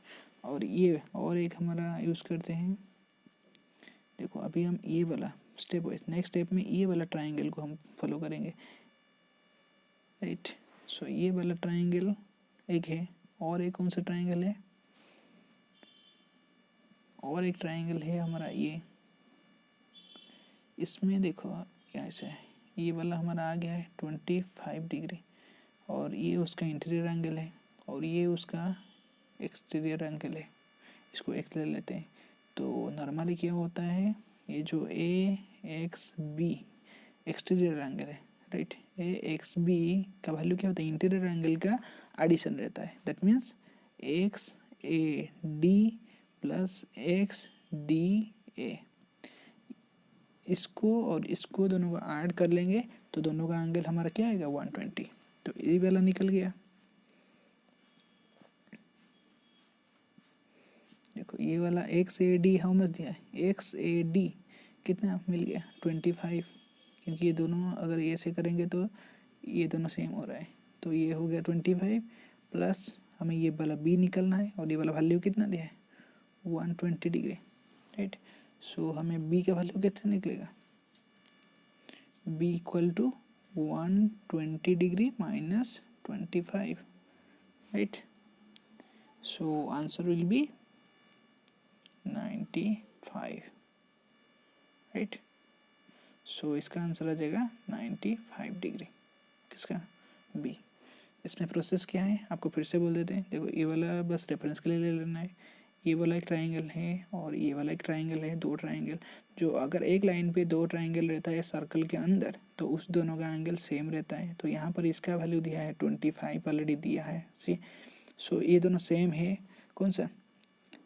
और ये और एक हमारा यूज़ करते हैं. देखो अभी हम ये वाला स्टेप वाइज। नेक्स्ट स्टेप में ये वाला ट्राइंगल को हम फॉलो करेंगे, राइट। सो ये वाला ट्राइंगल एक है, और एक कौन सा ट्राइंगल है, और एक ट्राइंगल है हमारा ये। इसमें देखो यहाँ से ये वाला हमारा आ गया है 25 डिग्री, और ये उसका इंटीरियर एंगल है, और ये उसका एक्सटीरियर एंगल है। इसको एक्स ले लेते हैं। तो नॉर्मली क्या होता है, ये जो ए एक्स बी एक्सटीरियर एंगल है, राइट। ए एक्स बी का वैल्यू क्या होता है, इंटीरियर एंगल का एडिशन रहता है। That means x A D plus x D A, इसको और इसको दोनों को ऐड कर लेंगे तो दोनों का एंगल हमारा क्या आएगा 120। तो ये वाला निकल गया। देखो ये वाला x A D how much दिया है, एक्स ए डी कितना मिल गया 25, क्योंकि ये दोनों अगर ये से करेंगे तो ये दोनों सेम हो रहा है। तो ये हो गया 25 प्लस हमें ये वाला बी निकलना है, और ये वाला वैल्यू कितना दिया है 120 डिग्री, राइट। सो हमें बी का वैल्यू कितना निकलेगा, B equal to 120 degree minus 25, right. So answer will be 95, right. So इसका आंसर आ जाएगा 95 डिग्री, किसका, बी। इसमें प्रोसेस क्या है आपको फिर से बोल देते हैं। देखो ये वाला बस रेफरेंस के लिए ले लेना है। ये वाला एक ट्राइंगल है और ये वाला एक ट्राइंगल है, दो ट्राइंगल। जो अगर एक लाइन पे दो ट्राइंगल रहता है सर्कल के अंदर तो उस दोनों का एंगल सेम रहता है। तो यहाँ पर इसका वैल्यू दिया है 25 ऑलरेडी दिया है, सी। सो ये दोनों सेम है, कौन सा,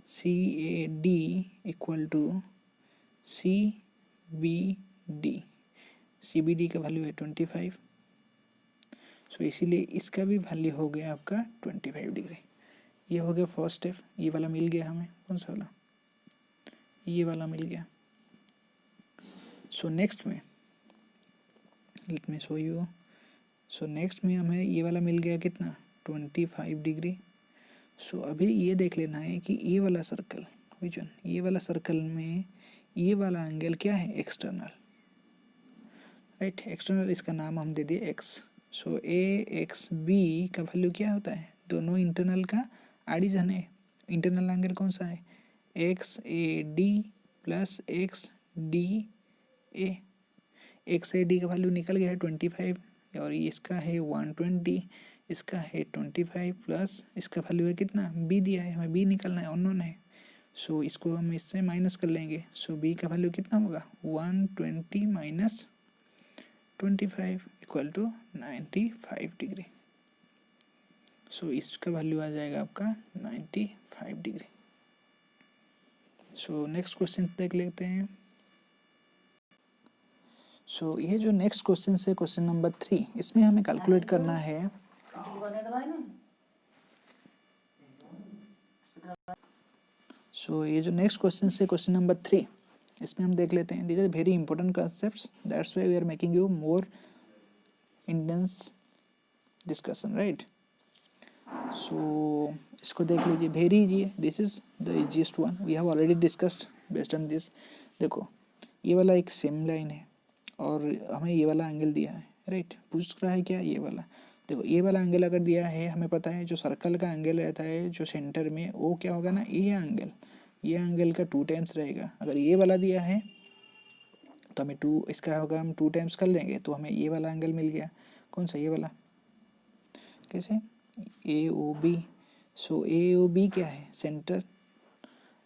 C A D equal to C B D. C B D का वैल्यू है 25। सो इसीलिए इसका भी वैल्यू हो गया आपका 25 डिग्री। ये हो गया फर्स्ट स्टेप। ये वाला मिल गया हमें, कौन सा वाला, ये वाला मिल गया। सो नेक्स्ट में late me show you. So next में हमें ये वाला मिल गया कितना 25 डिग्री। सो अभी ये देख लेना है कि ये वाला सर्कल विजन, ये वाला सर्कल में ये वाला एंगल क्या है, एक्सटर्नल, राइट। एक्सटर्नल, इसका नाम हम दे दिए एक्स। सो ए एक्स बी का वैल्यू क्या होता है, दोनों इंटरनल का एडिशन है। इंटरनल एंगल कौन सा है, x A D plus x D A. X A D का वैल्यू निकल गया है 25, और इसका है 120, इसका है 25 प्लस इसका वैल्यू है कितना, बी दिया है, हमें बी निकलना है, अननोन है। सो इसको हम इससे माइनस कर लेंगे। सो बी का वैल्यू कितना होगा 120 माइनस 25 इक्वल टू 95 डिग्री। सो इसका वैल्यू आ जाएगा आपका 95 डिग्री। सो नेक्स्ट क्वेश्चन देख लेते हैं। सो ये जो नेक्स्ट क्वेश्चन है क्वेश्चन नंबर 3, इसमें हमें कैलकुलेट करना है। सो ये जो नेक्स्ट क्वेश्चन है क्वेश्चन नंबर 3, इसमें हम देख लेते हैं। These are very important concepts, that's why we are making you more intense discussion, right. So इसको देख लीजिए, वेरी इजी है। This is the easiest one, we have already discussed based on this. देखो ये वाला एक सेम लाइन है और हमें ये वाला एंगल दिया है, राइट। पूछ रहा है क्या, ये वाला। देखो ये वाला एंगल अगर दिया है, हमें पता है जो सर्कल का एंगल रहता है जो सेंटर में, वो क्या होगा ना, ये एंगल का 2 टाइम्स रहेगा। अगर ये वाला दिया है तो हमें 2, इसका अगर हम 2 टाइम्स कर लेंगे तो हमें ये वाला एंगल मिल गया। कौन सा, ये वाला, कैसे, ए ओ बी। सो ए ओ बी क्या है, centre,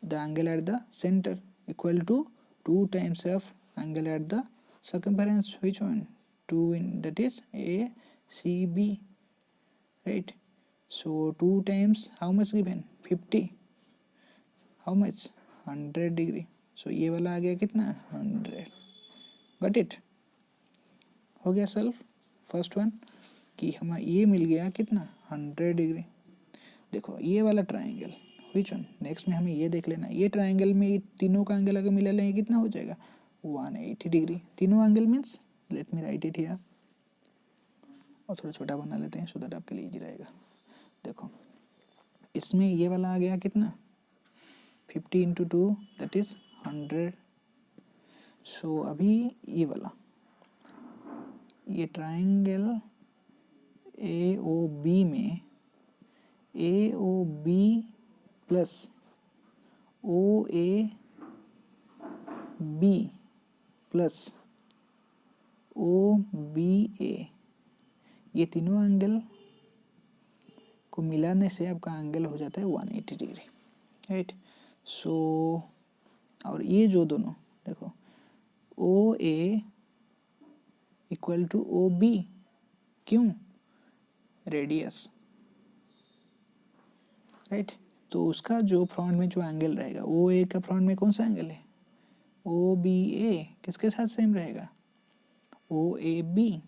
the angle at the centre equal to 2 times of angle at the circumference, which one, 2 in, that is ACB, right. So 2 times how much given, 50, how much, 100 degree. So ये वाला आ गया कितना, 100, got it, हो गया सॉल्व। फर्स्ट वन कि हमें ये मिल गया कितना 100 डिग्री। देखो ये वाला ट्राइंगल, which one, नेक्स्ट में हमें ये देख लेना। ये ट्राइंगल में तीनों का एंगल अगर मिला लेंगे कितना हो जाएगा 180 डिग्री। तीनों angle means, late me write it here, और थोड़ा छोटा बना लेते हैं सो दैट आपके लिए इजी रहेगा। देखो इसमें ये वाला आ गया कितना 50 इंटू 2 दैट इज 100, सो अभी ये वाला, ये ट्राइंगल ए ओ बी में A O B plus O A B plus O B A, ये तीनों एंगल को मिलाने से आपका एंगल हो जाता है 180 डिग्री, राइट। सो और ये जो दोनों देखो, ओ ए इक्वल टू ओ बी, क्यों? Radius, right. तो उसका जो फ्रंट में जो एंगल रहेगा, ओ ए का फ्रंट में कौन सा एंगल है? ओ बी ए, किसके साथ सेम रहेगा? ओ A B,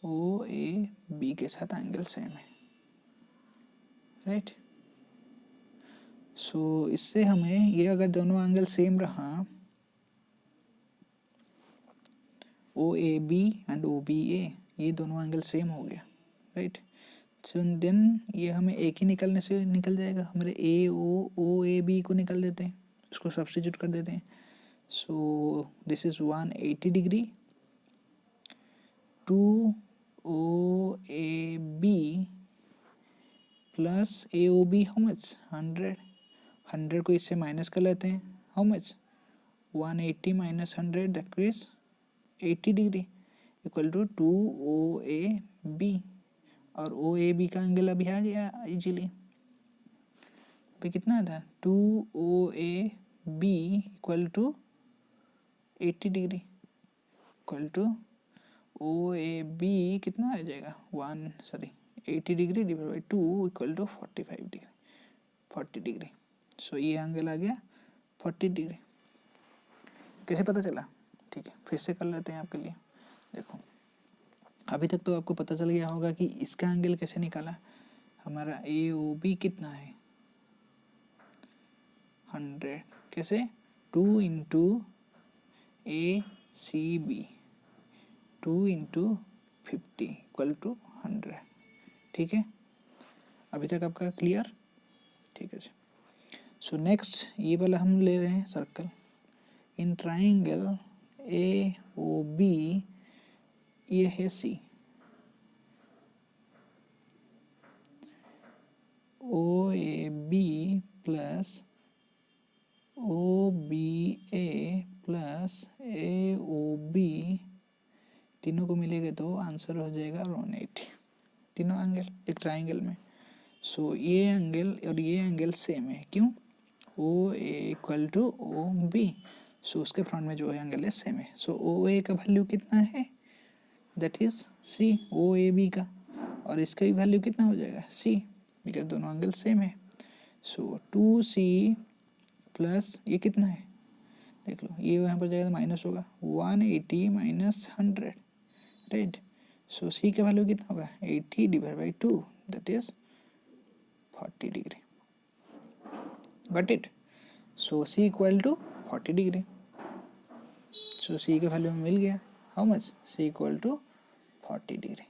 O A B के साथ एंगल सेम है, राइट। सो इससे हमें ये, अगर दोनों एंगल सेम रहा, O A B and O B A, ये दोनों एंगल सेम हो गया, राइट। सो देन ये हमें एक ही निकलने से निकल जाएगा, हमारे ओ ए बी को निकल देते हैं, उसको सब्स्टिट्यूट कर देते हैं। So this is 180 degree to O A B plus A O B, how much? 100 को इससे माइनस कर लेते हैं, how much? 180 minus 100 that is 80 degree equal to O A B, और ओ ए बी का एंगल अभी आ गया इजीली, अभी कितना था? 2 O A B equal to 80 degree equal to O A B कितना आ जाएगा? 80 degree divide by 2 equal to 45 degree, 40 degree. So ये एंगल आ गया 40 डिग्री। कैसे पता चला? ठीक है, फिर से कर लेते हैं आपके लिए। देखो अभी तक तो आपको पता चल गया होगा कि इसका एंगल कैसे निकाला। हमारा ए ओ बी कितना है? 100, कैसे? 2 into A C B, 2 into 50 equal to 100, ठीक है। अभी तक आपका क्लियर? ठीक है। सो नेक्स्ट ये वाला हम ले रहे हैं circle. In triangle A O B, ये है C, O A B plus O B A plus A O B, तीनों को मिलेगा तो आंसर हो जाएगा 180, तीनों एंगल एक ट्राइंगल में। सो ये एंगल और ये एंगल सेम है, क्यों? ओ ए इक्वल टू ओ बी, सो उसके फ्रंट में जो है एंगल है सेम है। सो ओ ए का वैल्यू कितना है? That is C, O A B का, और इसका भी वैल्यू कितना हो जाएगा? सी, बिकॉज दोनों एंगल सेम है। सो 2C प्लस ये कितना है? देख लो, ये यहाँ पर जाएगा तो माइनस होगा, 180 माइनस 100, राइट। सो सी का वैल्यू कितना होगा? 80 divide by 2 that is 40 degree, got it. So C equal to 40 degree. So C का वैल्यू मिल गया, how much? C equal to 40 degree.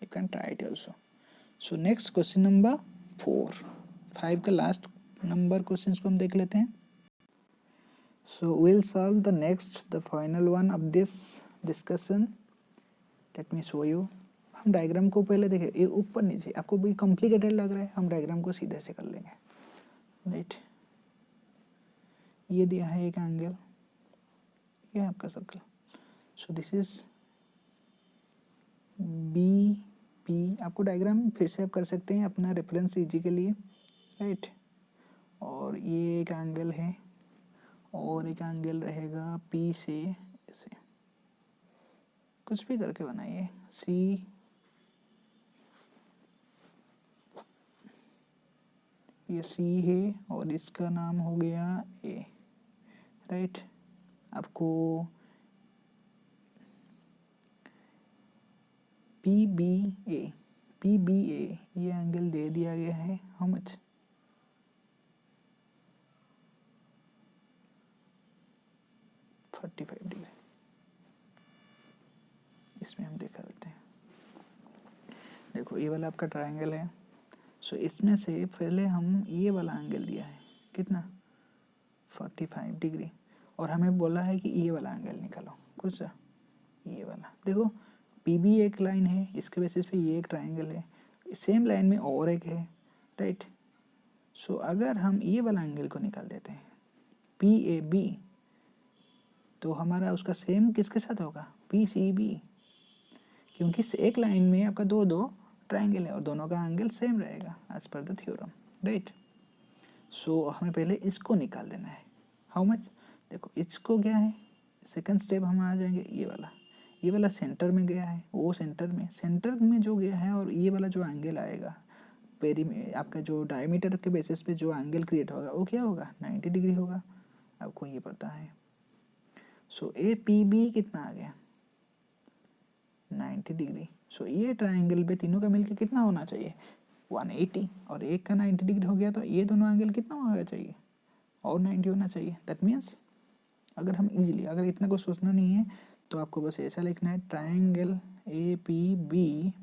You can try it also. So next question number 4, 5 का लास्ट नंबर क्वेश्चन को हम देख लेते हैं। So will solve the next, the final one of this discussion. Late me show you. हम डायग्राम को पहले देखें, ये ऊपर नीचे आपको भी कॉम्प्लिकेटेड लग रहा है, हम डायग्राम को सीधे से कर लेंगे, राइट। ये दिया है एक एंगल, ये है आपका circle. So this is B P, आपको डायग्राम फिर से आप कर सकते हैं अपना रेफरेंस इजी के लिए, राइट। और ये एक एंगल है, और एक एंगल रहेगा पी से ऐसे, कुछ भी करके बनाइए। सी, ये सी है और इसका नाम हो गया ए, राइट। आपको पी बी ए, ये एंगल दे दिया गया है, हाउ मच? 45 डिग्री। इसमें हम देखा देते हैं। देखो ये वाला आपका ट्रायंगल है। सो इसमें से पहले हम ये वाला एंगल दिया है, कितना? 45 डिग्री, और हमें बोला है कि ये वाला एंगल निकालो, कुछ ये वाला। देखो पी बी एक लाइन है, इसके बेसिस पे ये एक ट्राइंगल है, सेम लाइन में और एक है, राइट। सो अगर हम ये वाला एंगल को निकाल देते हैं पी ए बी, तो हमारा उसका सेम किसके साथ होगा, पी सी बी, क्योंकि एक लाइन में आपका दो दो ट्राइंगल है और दोनों का एंगल सेम रहेगा as per the theorem, right. So हमें पहले इसको निकाल देना है। हाउ मच, देखो इसको क्या है, सेकंड स्टेप हम आ जाएंगे, ये वाला सेंटर में गया है, वो सेंटर में जो गया है, और ये वाला जो एंगल आएगा पेरी में, आपका जो डायमीटर के बेसिस पे जो एंगल क्रिएट होगा वो क्या होगा, 90 डिग्री होगा, आपको ये पता है। सो ए पी बी कितना आ गया, 90 डिग्री। सो ये ट्राइंगल पे तीनों का मिलकर कितना होना चाहिए, 180, और एक का 90 डिग्री हो गया, तो ये दोनों एंगल कितना होना चाहिए, और 90 होना चाहिए। दैट मीन्स अगर हम इजीली, अगर इतना कुछ सोचना नहीं है तो आपको बस ऐसा लिखना है, triangle A P B,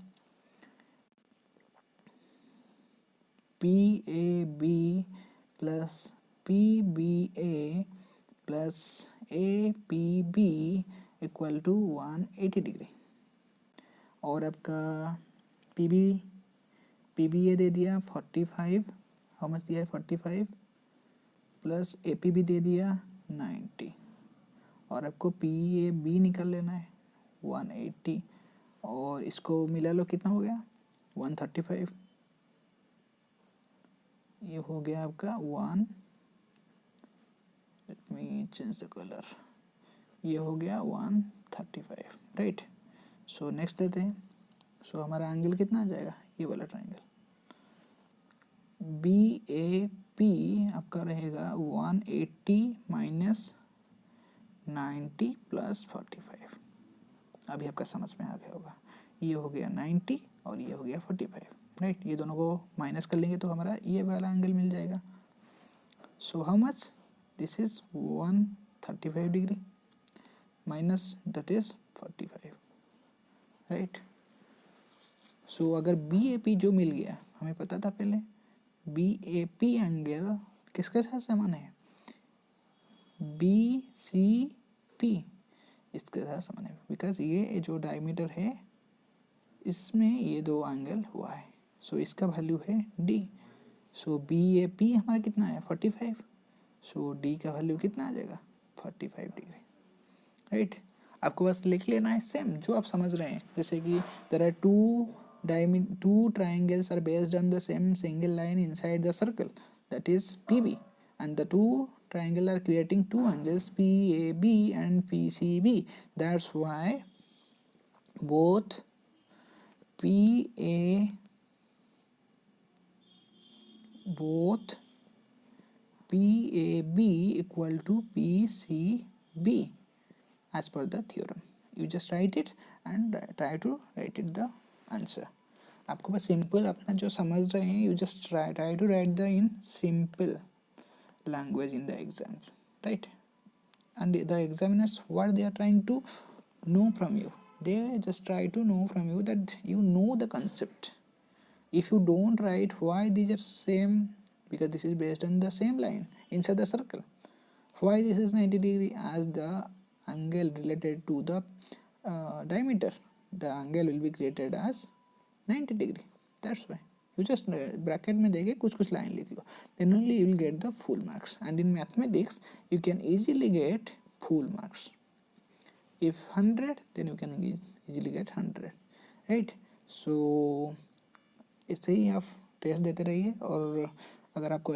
P A B plus P B A plus A P B equal to 180 degree. और आपका पी बी ए दे दिया 45, हाउ मच दिया है 45, प्लस ए पी बी दे दिया 90, और आपको पी ए बी निकाल लेना है 180, और इसको मिला लो, कितना हो गया 135, ये हो गया आपका 1, let me change the colour, ये हो गया 135, राइट। सो नेक्स्ट लेते हैं। सो हमारा एंगल कितना आ जाएगा, ये वाला ट्राइंगल बी ए पी आपका रहेगा 180 माइनस 90 प्लस 45। अभी आपका समझ में आ गया होगा, ये हो गया 90 और ये हो गया 45, राइट। ये दोनों को माइनस कर लेंगे तो हमारा ये वाला एंगल मिल जाएगा। So how much, this is 135 degree minus that is 45, right. So अगर बी ए पी जो मिल गया, हमें पता था पहले बी ए पी एंगल किसके साथ समान है, बी सी पी, इसके साथ समान है, बिकॉज ये जो डायमीटर है इसमें ये दो एंगल हुआ है। सो इसका वैल्यू है D. So B A P हमारा कितना है 45, सो डी का वैल्यू कितना आ जाएगा 45 डिग्री, राइट। आपको बस लिख लेना है सेम जो आप समझ रहे हैं, जैसे कि there are two triangles are based on the same single line inside the circle, that is PB, and the two triangles are creating two angles PAB and PCB. That's why both PAB equal to PCB as per the theorem. You just write it and try to write it the answer. आपको बस सिंपल अपना जो समझ रहे हैं, you just try to write the in simple language in the exams, right. And the examiners what they are trying to know from you, they just try to know from you that you know the concept. If you don't write why these are same, because this is based on the same line inside the circle. Why this is 90 degree, as the angle related to the diameter, the angle will be created as 90 degree. That's why you just bracket में देके कुछ लाइन लिख लो, then only you will get the full marks. And in mathematics you can easily get full marks. If 100, then you can easily get 100, right? So ऐसे ही आप टेस्ट देते रहिए, और अगर आपको